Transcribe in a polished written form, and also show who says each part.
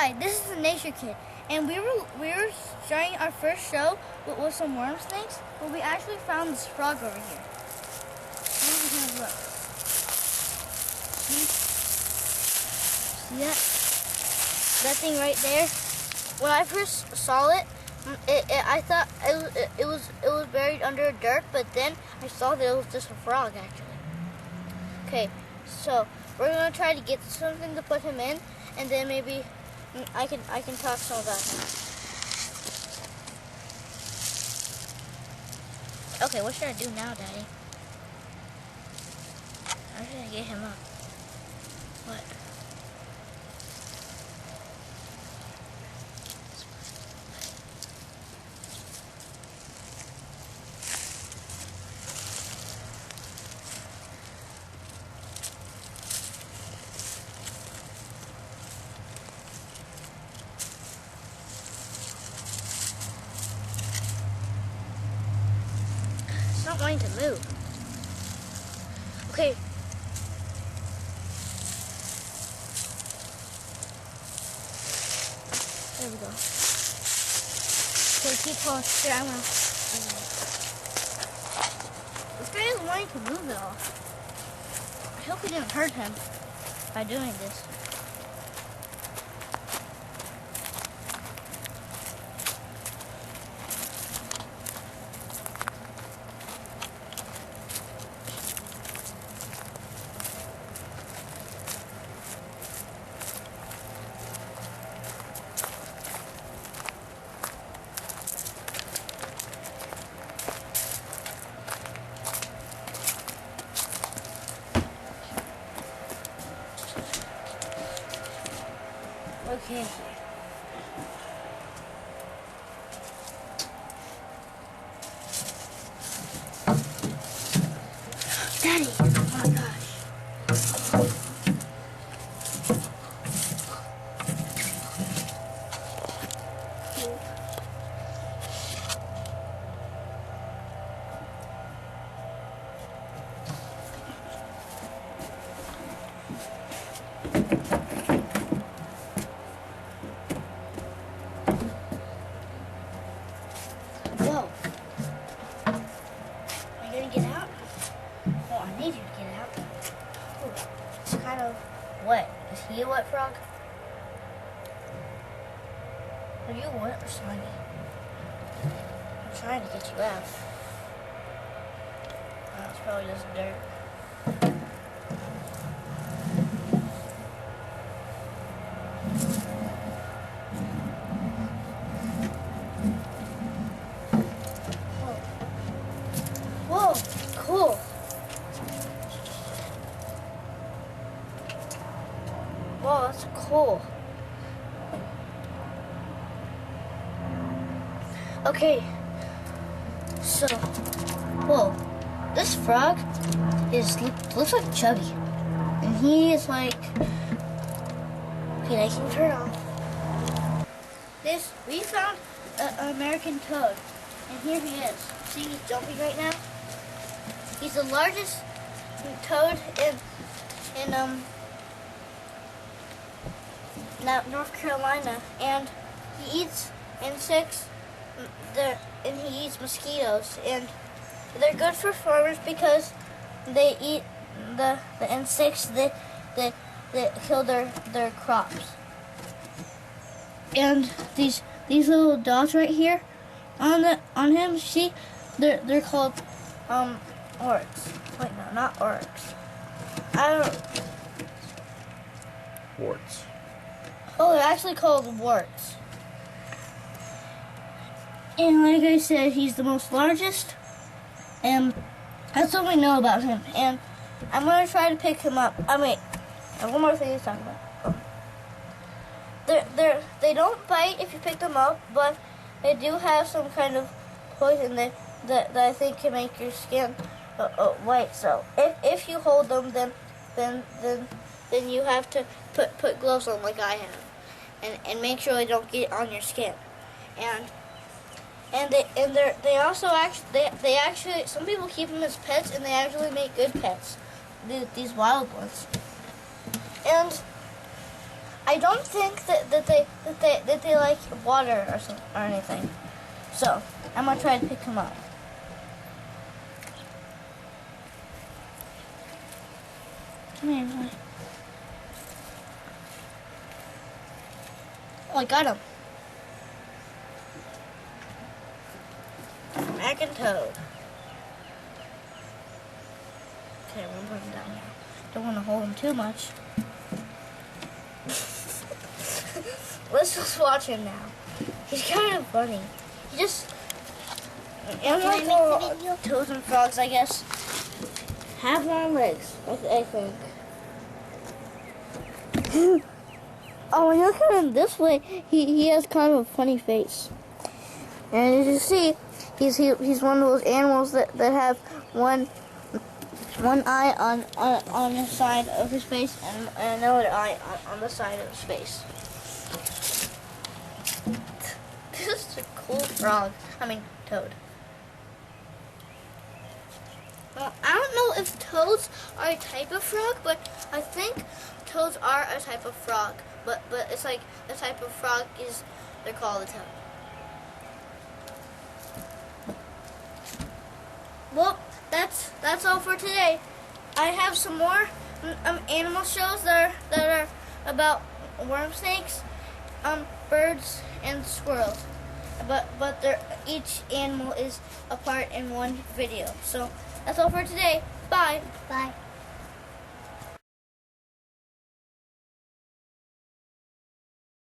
Speaker 1: Hi, this is the Nature Kid, and we were starting our first show with some worm snakes, but we actually found this frog over here. Look. See that? That thing right there? When I first saw it, I thought it was buried under dirt, but then I saw that it was just a frog actually. Okay, so we're gonna try to get something to put him in, and then maybe I can talk some about him. Okay, what should I do now, Daddy? How should I get him up? What? It's not wanting to move. Okay. There we go. Okay, keep close. Here, I'm gonna. This guy isn't wanting to move at all. I hope we didn't hurt him by doing this. Okay. Daddy! Oh my gosh. Whoa. Are you gonna get out? Oh, I need you to get out. Ooh, it's kind of wet. Is he a wet frog? Are you wet or slimy? I'm trying to get you out. Oh, it's probably just dirt. Whoa, cool. Whoa, that's cool. Okay, so, whoa, this frog looks like Chubby, and he is like, okay, I can turn off. We found an American toad, and here he is. See, he's jumping right now. He's the largest toad in North Carolina, and he eats insects. And he eats mosquitoes, and they're good for farmers because they eat the insects that kill their crops. And these little dots right here on him, see, they're called oryx. Wait, no, not oryx. I don't.
Speaker 2: Warts.
Speaker 1: Oh, they're actually called warts. And like I said, he's the most largest, and that's what we know about him. And I'm gonna try to pick him up. I have one more thing to talk about. They don't bite if you pick them up, but they do have some kind of poison that I think can make your skin white. So if you hold them, then you have to put gloves on like I have, and make sure they don't get on your skin. And they also actually some people keep them as pets, and they actually make good pets. These wild ones. And I don't think that they like water or something or anything. So I'm gonna try to pick him up. Come here, boy. Oh, I got him. Mac and Toad. Okay, I'm gonna put him down now. Don't want to hold him too much. Let's just watch him now. He's kind of funny. He just... And like all toads and frogs, I guess, have long legs, I think. Oh, when you look at him this way, he has kind of a funny face. And as you see, he's one of those animals that have one eye on the side of his face and another eye on the side of his face. This is a cool frog. I mean, toad. Well, I don't know if toads are a type of frog, but I think toads are a type of frog. But it's like a type of frog they're called a toad. Well, that's all for today. I have some more animal shows that are about worm snakes, birds, and squirrels. But each animal is apart in one video. So that's all for today. Bye.
Speaker 2: Bye.